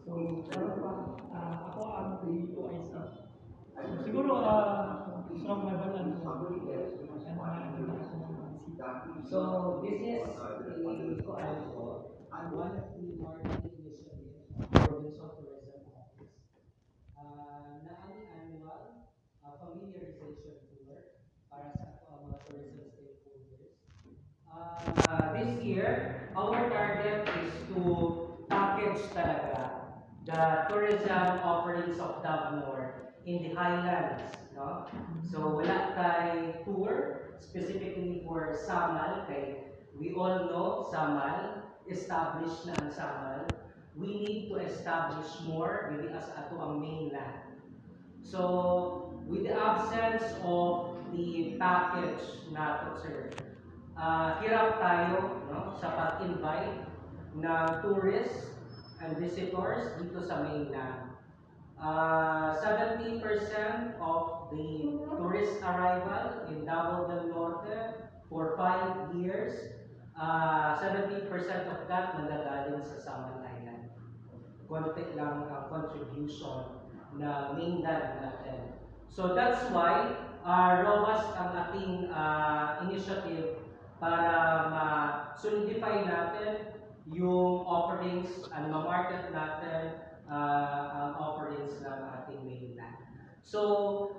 So, pero pa, ako ang PUIC. So, siguro, strong my balance. So this is the also one of the marketing initiatives of the Provincial Tourism Office na ang annual familiarization tour para sa ato ang mga tourism stakeholders. This year, our target is to package talaga the tourism offerings of Davnor in the highlands. No? So wala kay tour specifically for Samal, kay we all know Samal, established na ang Samal. We need to establish more with as ato ang mainland. So with the absence of the package nato, sir, hirap tayo, no, sa pag-invite ng tourists and visitors dito sa mainland. 70% of the tourist arrival in Davao del Norte for 5 years, 70% of that nanggagaling sa Samal Island. Konti lang ang contribution na mainland natin. So that's why robust ang ating initiative para ma-solidify natin yung offerings and ma-market natin ang offerings ng ating mainland. So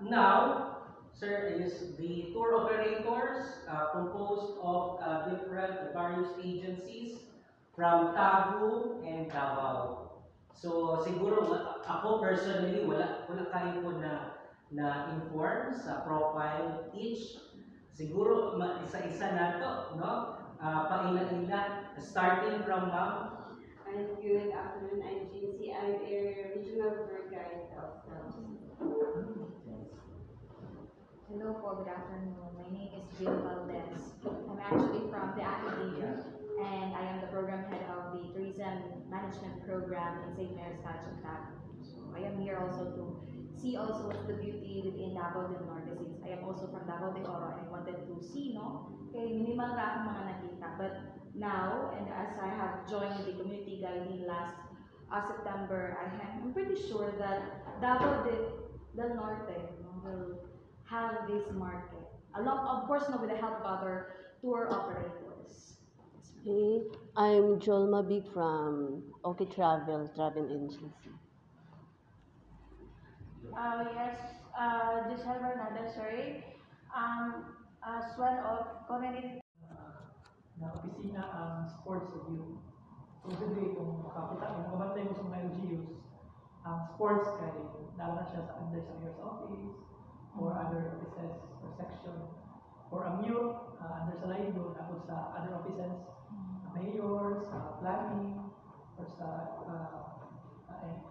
now, sir, is the tour operators composed of different various agencies from Tagu and Davao. So siguro ako personally wala kayo po na inform sa profile each. Siguro isa-isa na to, no? Paila-ila starting from ma'am. Good afternoon, I'm Jincy. I'm a regional tour guide of Hello po, good afternoon. My name is Jill Valdez. I'm actually from the academy and I am the program head of the tourism management program in St. Mary's College of Tagu. So I am here also to see also what's the beauty within Davao del Norte, since I am also from Davao de Oro and I wanted to see, no? Okay, minimal ra akong mga nakita, but now, and as I have joined the community guiding last September, I'm pretty sure that Davao del Norte will have this market, along, of course, with the help of other tour operators. Hey, I'm Jolma Big from OK Travel Agency. Yes, Giselle Bernardo, sorry. As one of community Na opisina ang sports review. So, today, kung makakita, kung mabantay mo sa mga LGUs, ang sports kay lalo na siya sa under sa mayor's office or other offices or section. Or ang youth, under sa LIDO, tapos sa other offices, mayors, planning, or sa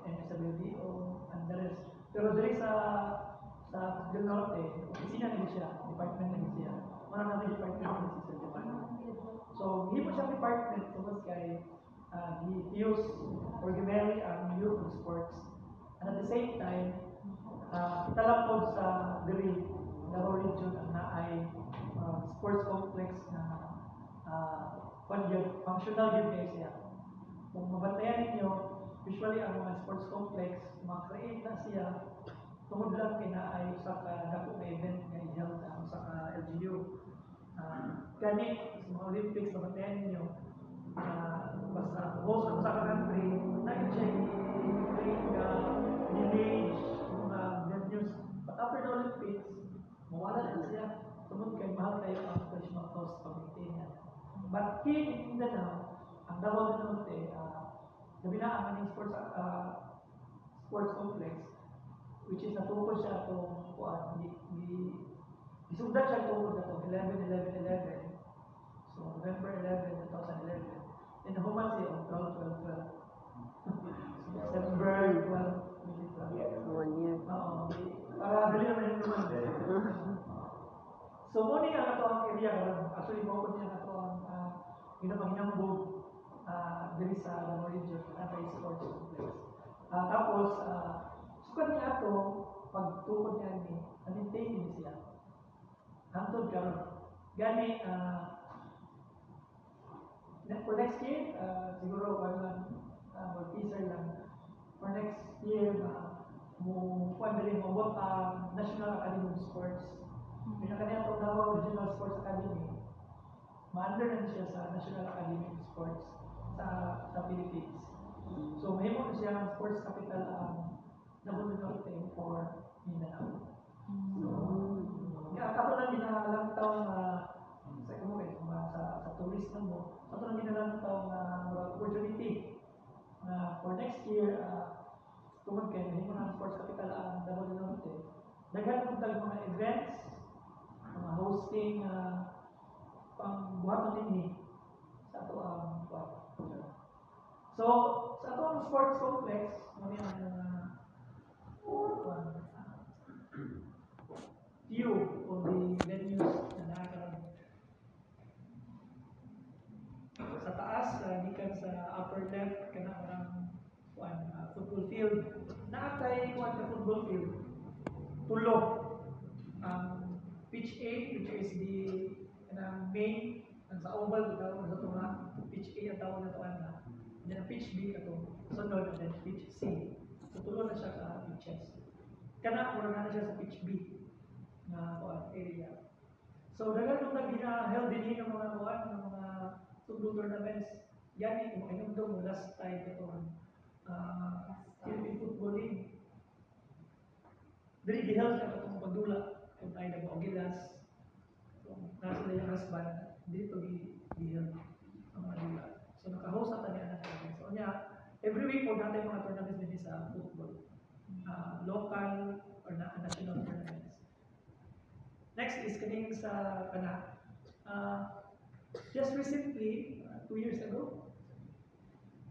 NSWDO, and the rest. Pero dali sa Del Norte, opisina nila siya, department nila siya. Marang natin department nila siya sa Japan. So, hindi po siya department tungkol kay youth ordinary ang youth and sports. And at the same time, talapod sa diri Davao region na ay sports complex na functional yun kayo siya. Kung mabantayan ninyo, usually ang mga sports complex, ma-create na siya tungod lang kay na ay sa dako na event nga i-held sa LGU. Gani, sa mga Olympics, mabantayan ninyo, basta host ang sa country, na-check, create village, mga venues. But after the Olympics, mawala na siya. Tungod kay mahal kayo ang professional cost pag-maintain yan. But here in Mindanao, ang Davao del Norte, gabi na ang maning sports complex, which is natukod siya itong isugdat siya itong 11-11-11. So, November 11, 2011. And nahuman siya on 12-12-12. September 12, 2012. 1 year. Para dali naman yung naman. So, muna yung ato ang area, actually, mukod niya ato ang ginamahinambog dali sa Davao region, anti-sports complex. Tapos, sukat niya ato, pagtukod niya ni, na-maintain din siya. Hantod karon. Gani, for next year, siguro, mag-teaser itong National Academy of Sports. Pinakanya itong Davao Regional Sports Academy. Ma-under na siya sa National Academy of Sports sa Philippines. So, may mo siya ang sports capital ang Davao Norte for Mindanao. So, ako lang dinalang taong sa economic, sa tourist na mo, ako lang dinalang taong opportunity for next year, tungod kayo, may mga sports capital ang Davao Norte. Daghan po tayo mga events, mga hosting, pang-buhat din sa ito ang So, sa ito ang sports complex, may few of the venues na nakakaroon. Sa taas, gikan sa upper left, kanang football field. Naatay kuan na football field. Tulo. Pitch A, which is the main, ang sa oval, tawag na ito nga, pitch A ang tawag na ito na. And then pitch B ito, sunod, and then pitch C. So tulo na siya ka pitches. Kana, mura na siya sa pitch B na area. So, dagan nung nag-held din ng mga football tournaments. Yan kung ayun doon last time ito Philippine Football League. Dili giheld sa itong pagdula kung tayo nag-ogilas. Kung nasa na yung husband, dito giheld ang mga dula. So, naka-host natin yan natin. So, every week po natin mga tournaments din sa football. Local or national tournaments. Next is kaning sa just recently, 2 years ago,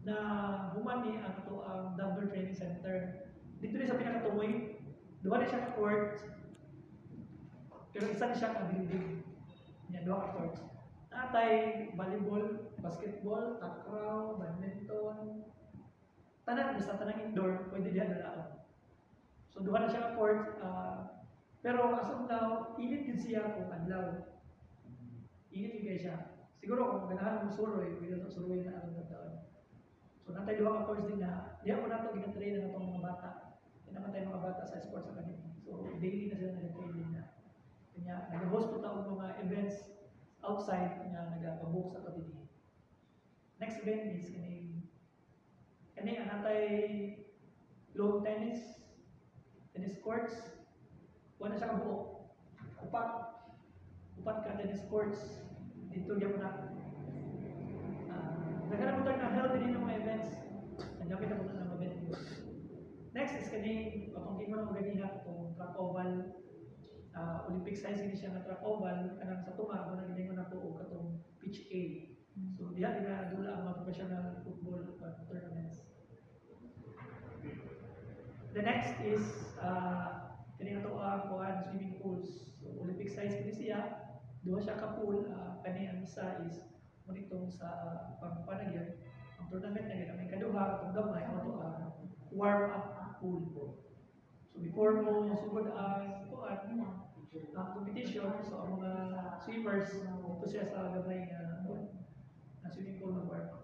na humani ang ito ang Dumber Training Center. Dito rin sa pinakatumoy, duha na siya ka court, pero isa na siya ka building. Yan, duha ka courts. Natay volleyball, basketball, takraw, badminton, tanan, basta tanang indoor, pwede diyan na. So duha na siya ka court, pero as of now, init din siya kung adlaw. Init din kayo siya. Siguro kung ganahan mo suroy, pwede ito suroy na ang gagawin. So natay duha ka course din na, diyan ko na ito ginatrain na itong mga bata. Naman tayo mga bata sa sports academy. So daily na sila nag-train din na. Kanya, nag-host po tayo mga events outside na nag-pabook sa kapitid. Next event is kani natay lawn tennis courts. Wala siya kabuo. Upat ka tennis courts. Dito diyan mo na. Naghanap mo tayo na held din ng mga events. Nagapit ako na ng event. Next is patungkin mo na maganiha itong track oval. Olympic size hindi siya na track oval. Kanang sa tunga, kung nagiging mo na po katong pitch A. So diyan dinadula ang mga professional football tournaments. The next is kani ato ang swimming pools. So Olympic size kini siya, duha siya ka pool, kani ang isa is monitong sa pangpanagyan. Ang tournament na gyud may kaduha atong gamay ato warm up pool po. So before mo sugod ang competition, so ang mga swimmers dito siya sa gamay na swimming pool na warm up.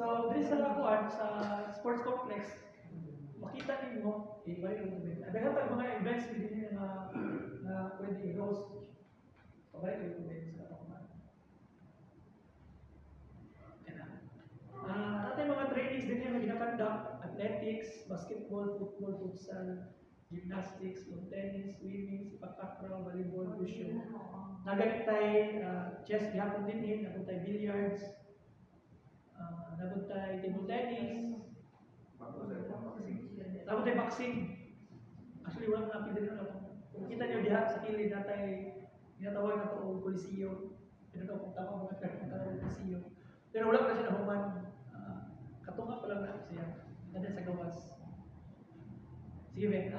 So, dito sa sports complex, makita ninyo, ibalik ang tubig. Daghan tayong mga events din na pwede i-host. Pabalik ang tubig sa kapaman. Natin mga trainings din yan na ginakandak, athletics, basketball, football, futsal, gymnastics, lawn tennis, swimming, pagkakraw, volleyball, wushu. Naganit tayo chess, gihapon din yun, naganit tayo billiards, naganit tayo table tennis, naganit tayo boxing. Actually, walang napil din na ito. Kung kita nyo diha sa kilid na tayo, ginatawag na ito o Coliseo. Pero ito kung tama mga kaya Coliseo. Pero wala pa siya na human. Katunga pa lang na siya. Nandun sa gawas. Sige, Ben.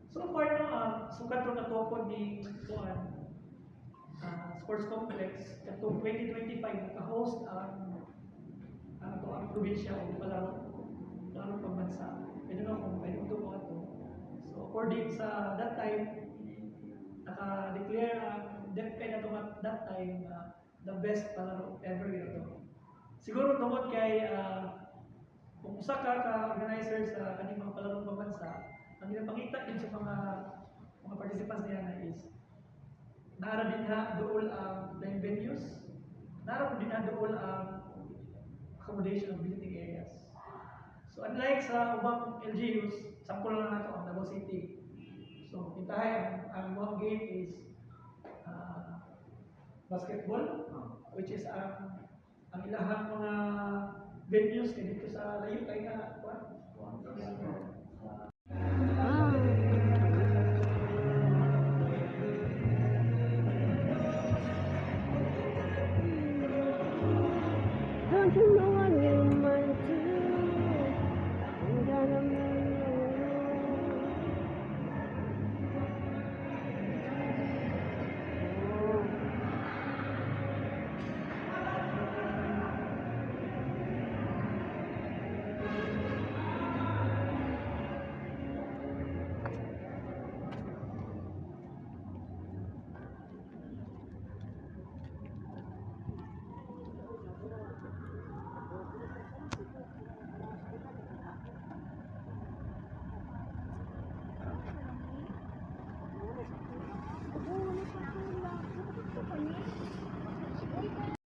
So far no, sukat ito na tupod ni sports complex. Katong 2025, naka-host ang probinsya o palaro pambansa. Pwede na kung pwede ito po ito. So according sa that time, naka-declare ang DepEd na ito at that time the best palaro ever ito. siguro tungod kay kung usa ka organizer sa kaning mga palarong pambansa, ang ginapakita din sa mga participants niya na is naara din ha dool ang playing venues, naara din ha dool ang accommodation of visiting areas. So unlike sa ubang LGUs, sample lang nato ang Davao City. So kintahay ang mga game is basketball, which is ang ilahang mga venues kay dito sa layo kay na